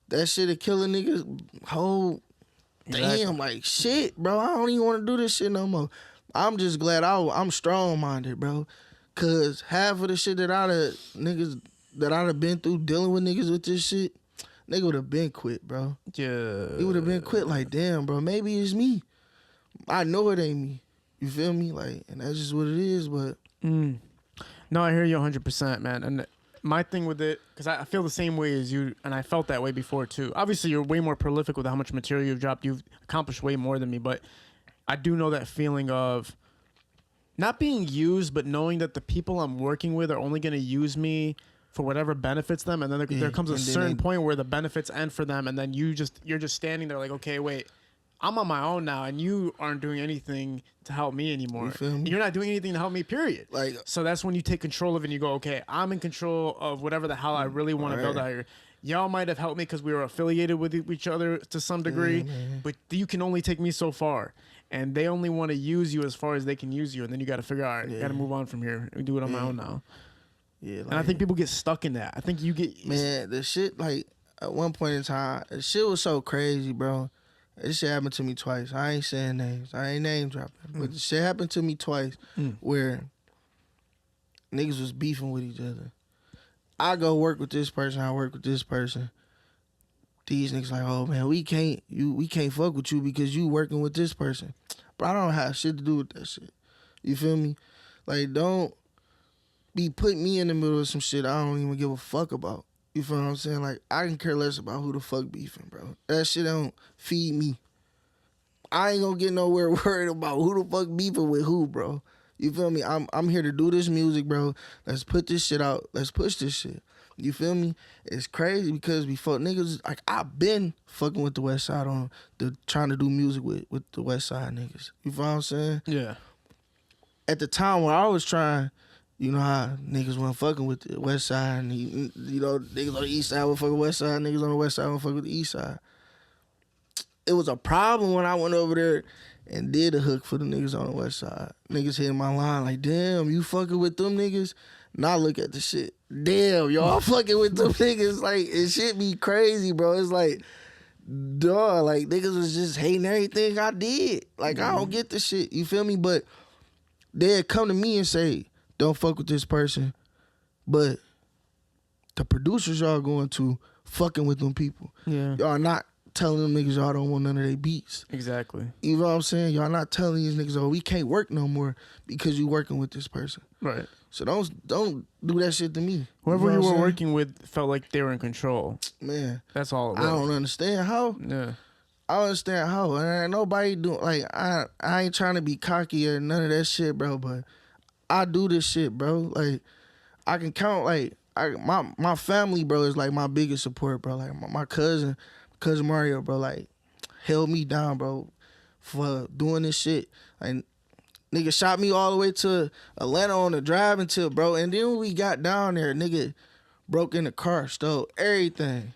that shit a killing niggas whole. Exactly. Damn, like, shit, bro. I don't even want to do this shit no more. I'm just glad I'm strong-minded, bro. Because half of the shit that I'd have been through dealing with niggas with this shit, nigga would have been quit, bro. Yeah. He would have been quit like, damn, bro, maybe it's me. I know it ain't me. You feel me? Like, and that's just what it is, but. No, I hear you 100%, man. And my thing with it, because I feel the same way as you, and I felt that way before too. Obviously, you're way more prolific with how much material you've dropped. You've accomplished way more than me, but I do know that feeling of not being used, but knowing that the people I'm working with are only going to use me for whatever benefits them, and then there comes a certain point where the benefits end for them, and then you're just standing there like, okay, wait, I'm on my own now, and you aren't doing anything to help me anymore. You feel me? You're not doing anything to help me, period. Like, so that's when you take control of it and you go, okay, I'm in control of whatever the hell I really want to build out here. Y'all might have helped me because we were affiliated with each other to some degree, but you can only take me so far. And they only want to use you as far as they can use you. And then you got to figure out, got to move on from here and do it on my own now. Yeah, like, and I think people get stuck in that. I think you get... Man, the shit, like, at one point in time, the shit was so crazy, bro. This shit happened to me twice. I ain't saying names. I ain't name dropping. But the shit happened to me twice where niggas was beefing with each other. I go work with this person. I work with this person. These niggas like, oh man, we can't fuck with you because you working with this person. But I don't have shit to do with that shit. You feel me? Like, don't be putting me in the middle of some shit I don't even give a fuck about. You feel what I'm saying? Like, I can care less about who the fuck beefing, bro. That shit don't feed me. I ain't gonna get nowhere worried about who the fuck beefing with who, bro. You feel me? I'm here to do this music, bro. Let's put this shit out. Let's push this shit. You feel me? It's crazy because before niggas, like, I've been fucking with the West Side on trying to do music with the West Side niggas. You feel what I'm saying? Yeah. At the time when I was trying, you know how niggas weren't fucking with the West Side, and you know, niggas on the East Side were fucking with the West Side, niggas on the West Side were fucking with the East Side. It was a problem when I went over there and did a hook for the niggas on the West Side. Niggas hitting my line like, damn, you fucking with them niggas? Now look at the shit. Damn, y'all fucking with them niggas. Like, it shit be crazy, bro. It's like, dog, like, niggas was just hating everything I did. Like, I don't get the shit. You feel me? But they'd come to me and say, don't fuck with this person. But the producers y'all going to fucking with them people. Yeah. Y'all not telling them niggas y'all don't want none of their beats. Exactly. You know what I'm saying? Y'all not telling these niggas, oh, we can't work no more because you working with this person. Right. So don't do that shit to me. Whoever you know what were I'm working with felt like they were in control. Man, That's all it was. I don't understand how. Yeah. I don't understand how. And ain't nobody doing, like, I ain't trying to be cocky or none of that shit, bro, but I do this shit, bro. Like, I can count, like, my family, bro, is like my biggest support, bro. Like, my cousin Mario, bro, like, held me down, bro, for doing this shit. Like, Nigga shot me all the way to Atlanta on the drive until, bro. And then when we got down there, nigga broke in the car, stole everything.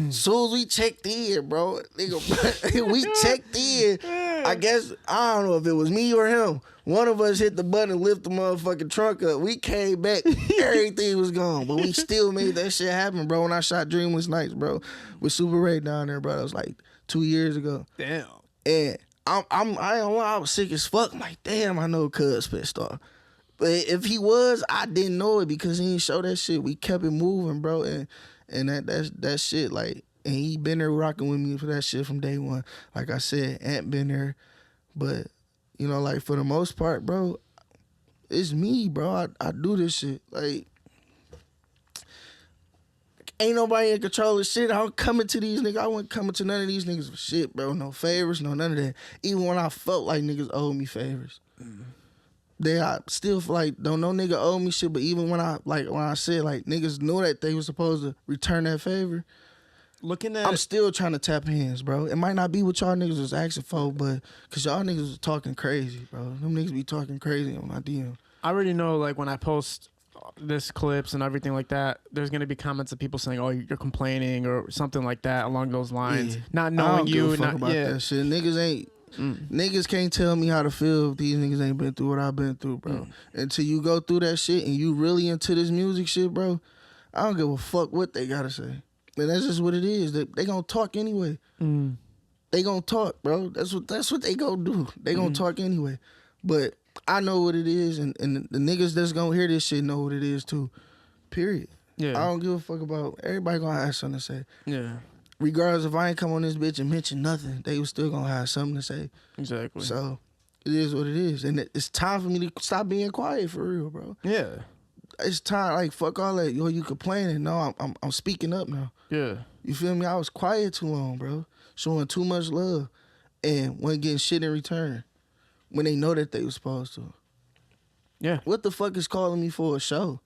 Soon as we checked in, bro, nigga, we checked in. I guess, I don't know if it was me or him. One of us hit the button and lift the motherfucking trunk up. We came back, everything was gone. But we still made that shit happen, bro. When I shot Dreamless Nights, bro, with Super Ray down there, bro. That was like 2 years ago. Damn. And I ain't gonna lie, I was sick as fuck. I'm like, damn, I know Cuz pissed off. But if he was, I didn't know it because he didn't show that shit. We kept it moving, bro. And that shit, like, and he been there rocking with me for that shit from day one. Like I said, Ant been there. But, you know, like, for the most part, bro, it's me, bro. I do this shit. Like, ain't nobody in control of shit. I'm coming to these niggas. I wasn't coming to none of these niggas for shit, bro. No favors, no none of that. Even when I felt like niggas owed me favors. I still feel like don't no nigga owe me shit, but even when I said like niggas knew that they were supposed to return that favor, I'm still trying to tap hands, bro. It might not be what y'all niggas was asking for, but cause y'all niggas was talking crazy, bro. Them niggas be talking crazy on my DM. I already know, like, when I post this clips and everything like that, there's gonna be comments of people saying, "Oh, you're complaining" or something like that along those lines. Yeah. Not knowing I don't you, give a fuck about that shit. Niggas can't tell me how to feel if these niggas ain't been through what I've been through, bro. Until you go through that shit and you really into this music shit, bro, I don't give a fuck what they gotta say. And that's just what it is. They gonna talk anyway. They gonna talk, bro. That's what they gonna do. They gonna talk anyway. But I know what it is, and the niggas that's gonna hear this shit know what it is too. Period. Yeah. I don't give a fuck about everybody gonna have something to say. Yeah. Regardless if I ain't come on this bitch and mention nothing, they was still gonna have something to say. Exactly. So it is what it is, and it's time for me to stop being quiet for real, bro. Yeah. It's time. Like fuck all that. Yo, you complaining? No, I'm speaking up now. Yeah. You feel me? I was quiet too long, bro. Showing too much love, and wasn't getting shit in return when they know that they was supposed to. Yeah. What the fuck is calling me for a show?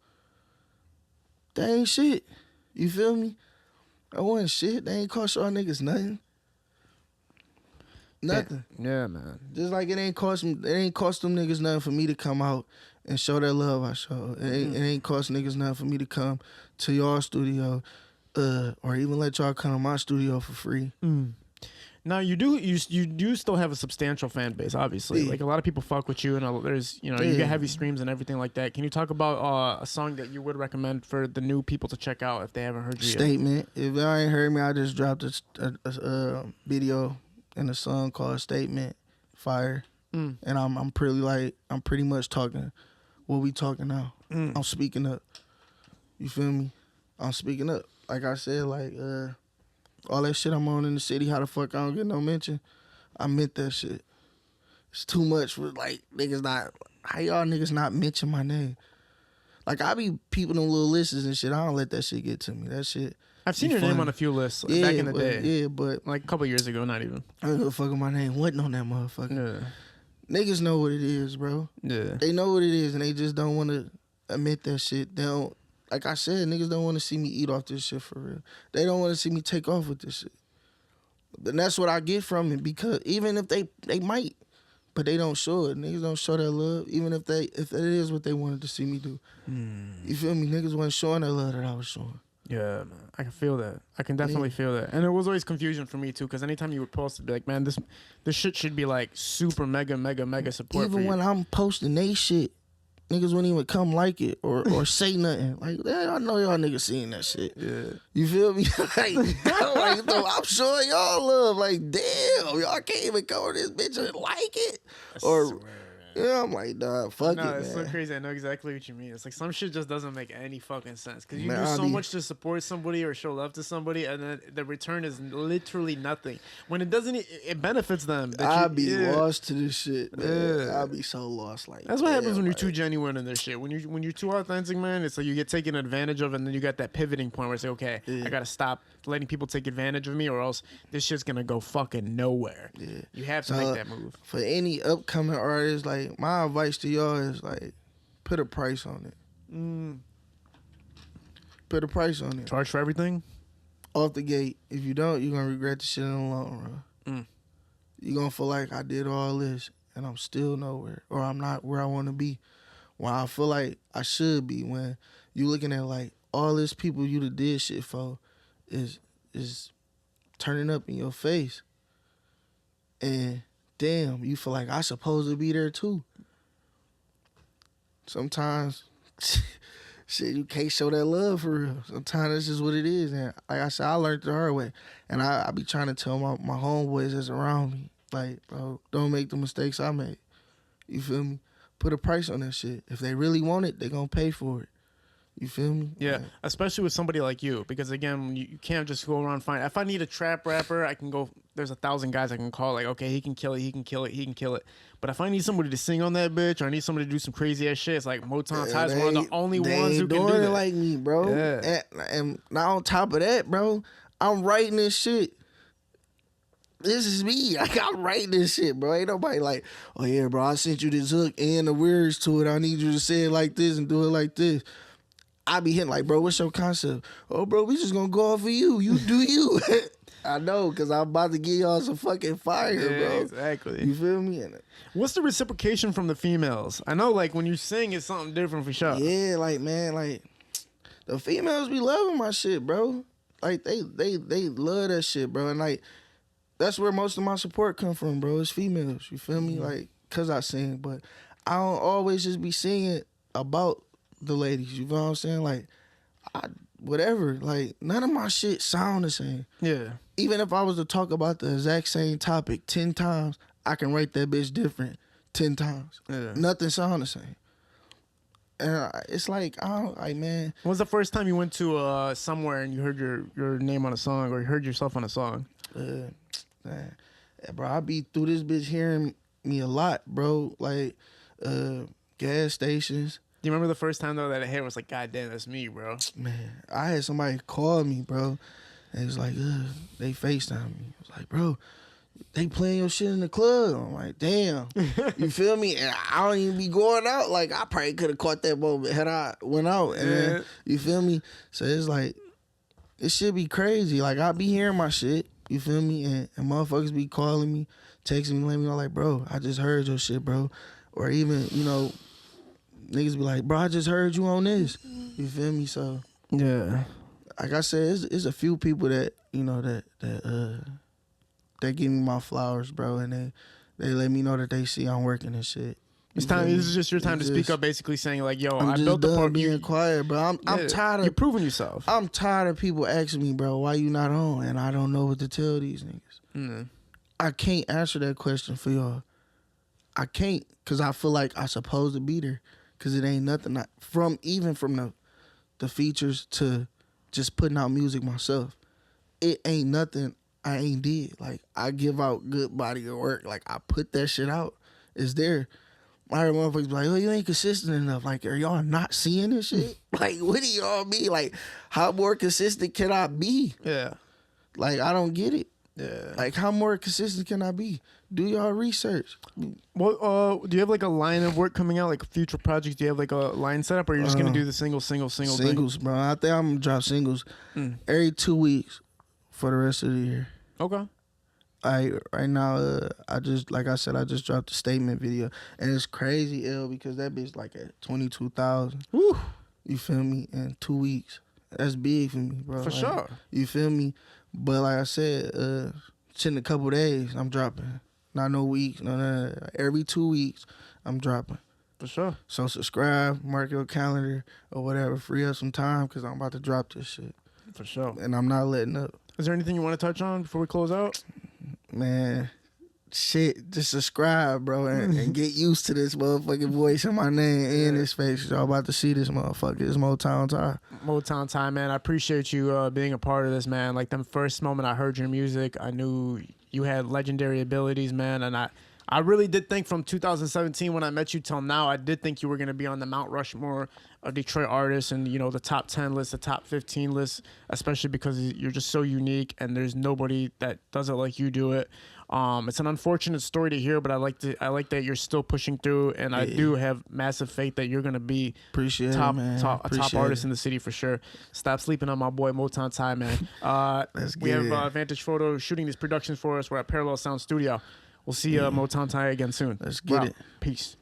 That ain't shit. You feel me? That wasn't shit. They ain't cost y'all niggas nothing. Nothing. Yeah, man. Just like it ain't cost them niggas nothing for me to come out and show that love I show. It ain't cost niggas nothing for me to come to your studio, or even let y'all come to my studio for free. Now you do still have a substantial fan base, obviously. Yeah. Like a lot of people fuck with you, and there's you get heavy streams and everything like that. Can you talk about a song that you would recommend for the new people to check out if they haven't heard you yet? Statement. If y'all ain't heard me, I just dropped a video and a song called Statement, Fire, and I'm pretty much talking what we talking now. I'm speaking up. You feel me? I'm speaking up. Like I said, like all that shit I'm on in the city, how the fuck I don't get no mention? I meant that shit. It's too much for like niggas not. How y'all niggas not mention my name? Like I be peeping them little lists and shit. I don't let that shit get to me. That shit. I've seen your name on a few lists back in the day. Yeah, but like a couple years ago, not even. I don't give a fuck with my name. Wasn't on that motherfucker. Yeah. Niggas know what it is, bro. Yeah. They know what it is, and they just don't want to admit that shit. They don't. Like I said, niggas don't want to see me eat off this shit for real. They don't want to see me take off with this shit. And that's what I get from it, because even if they might, but they don't show it. Niggas don't show that love, even if it is what they wanted to see me do. You feel me? Niggas wasn't showing that love that I was showing. Yeah, man. I can feel that. I can definitely feel that. And it was always confusion for me too, because anytime you would post, it'd be like, man, this shit should be like super mega support. Even when I'm posting they shit, niggas wouldn't even come like it or say nothing. Like, I know y'all niggas seeing that shit. Yeah. You feel me? I'm showing y'all love. Like, damn, y'all can't even cover this bitch and like it. Yeah, I'm like, dog, fuck it, man. It's so crazy. I know exactly what you mean. It's like some shit just doesn't make any fucking sense. Because you do so much to support somebody or show love to somebody, and then the return is literally nothing. When it doesn't, it benefits them. I'll be lost to this shit, man. I'll be so lost. Like, that's what happens when you're too genuine in this shit. When you're too authentic, man, it's like you get taken advantage of, and then you got that pivoting point where it's like, okay, I gotta stop letting people take advantage of me, or else this shit's gonna go fucking nowhere. Yeah. You have to make that move. For any upcoming artists, like, my advice to y'all is like, put a price on it. Put a price on it. Charge for everything? Off the gate. If you don't, you're gonna regret the shit in the long run. You're gonna feel like I did all this and I'm still nowhere, or I'm not where I want to be. When I feel like I should be, when you looking at like all this people you done did shit for is turning up in your face. And damn, you feel like I supposed to be there too. Sometimes shit, you can't show that love for real. Sometimes that's just what it is. And like I said, I learned the hard way. And I be trying to tell my homeboys that's around me, like, bro, don't make the mistakes I made. You feel me? Put a price on that shit. If they really want it, they gonna pay for it. You feel me? Yeah, Like, especially with somebody like you, because again, you can't just go around find. If I need a trap rapper, I can go. There's 1,000 guys I can call. Like, okay, he can kill it, he can kill it, he can kill it. But if I need somebody to sing on that bitch, or I need somebody to do some crazy ass shit, it's like Motown Ty's one of the only ones who can do it that. like me, bro. Yeah. And now on top of that, bro, I'm writing this shit. This is me. Like, I'm writing this shit, bro. Ain't nobody like, oh yeah, bro, I sent you this hook and the words to it. I need you to say it like this and do it like this. I be hitting like, bro, what's your concept? Oh, bro, we just gonna go off of you. You do you. I know, because I'm about to give y'all some fucking fire, bro. Exactly. You feel me? What's the reciprocation from the females? I know, like, when you sing, it's something different for sure. Yeah, like, man, like, the females be loving my shit, bro. Like, they love that shit, bro. And, like, that's where most of my support come from, bro. It's females. You feel me? Like, because I sing. But I don't always just be singing about the ladies. You know what I'm saying? Like, whatever. Like, none of my shit sound the same. Yeah. Even if I was to talk about the exact same topic 10 times, I can write that bitch different 10 times. Yeah. Nothing sound the same. And it's like, I don't, like, man. When was the first time you went to somewhere and you heard your name on a song, or you heard yourself on a song? Man, bro, I be through this bitch hearing me a lot, bro. Like, gas stations. Do you remember the first time, though, that it hit was like, God damn, that's me, bro? Man, I had somebody call me, bro. And it was like, they FaceTime me. It was like, bro, they playing your shit in the club. I'm like, damn. You feel me? And I don't even be going out. Like, I probably could have caught that moment had I went out. And then, you feel me? So it's like, it should be crazy. Like, I be hearing my shit. You feel me? And motherfuckers be calling me, texting me, letting me know, like, bro, I just heard your shit, bro. Or even, you know, niggas be like, bro, I just heard you on this. You feel me? So, yeah. Like I said, it's a few people that, you know, that give me my flowers, bro, and they let me know that they see I'm working and shit. It's time. This is just your time to speak up, basically saying like, "Yo, I built the part." Being quiet, bro. I'm tired of you proving yourself. I'm tired of people asking me, bro, why you not on, and I don't know what to tell these niggas. I can't answer that question for y'all. I can't, cause I feel like I supposed to be there, cause it ain't nothing from the features to just putting out music myself. It ain't nothing I ain't did. Like, I give out good body of work. Like, I put that shit out. It's there. I heard motherfuckers be like, oh, you ain't consistent enough. Like, are y'all not seeing this shit? Like, what do y'all mean? Like, how more consistent can I be? Yeah. Like, I don't get it. Yeah. Like, how more consistent can I be? Do y'all research. Well, do you have like a line of work coming out, like future projects? Do you have like a line set up, or you're just gonna do the single singles, thing? bro. I think I'm gonna drop singles every 2 weeks for the rest of the year. Okay. Right now, I just dropped the statement video, and it's crazy, because that bitch like at 22,000. Woo. You feel me? In 2 weeks, that's big for me, bro. For sure. You feel me? But like I said, in a couple days, I'm dropping. Not no weeks, no. Every 2 weeks, I'm dropping. For sure. So subscribe, mark your calendar or whatever. Free up some time, because I'm about to drop this shit. For sure. And I'm not letting up. Is there anything you want to touch on before we close out? Man, shit, just subscribe, bro, and get used to this motherfucking voice in my name and this face. Y'all about to see this motherfucker. It's Motown time. Motown time, man. I appreciate you being a part of this, man. Like, the first moment I heard your music, I knew you had legendary abilities, man. And I really did think from 2017 when I met you till now, I did think you were going to be on the Mount Rushmore of Detroit artists and, you know, the top 10 list, the top 15 list, especially because you're just so unique and there's nobody that does it like you do it. It's an unfortunate story to hear, but I like that you're still pushing through, and I do have massive faith that you're gonna be a top artist in the city for sure. Stop sleeping on my boy Motown Time, man. We have Vantage Photo shooting these productions for us. We're at Parallel Sound Studio. We'll see Motown Tie again soon. Let's get Wow. it. Peace.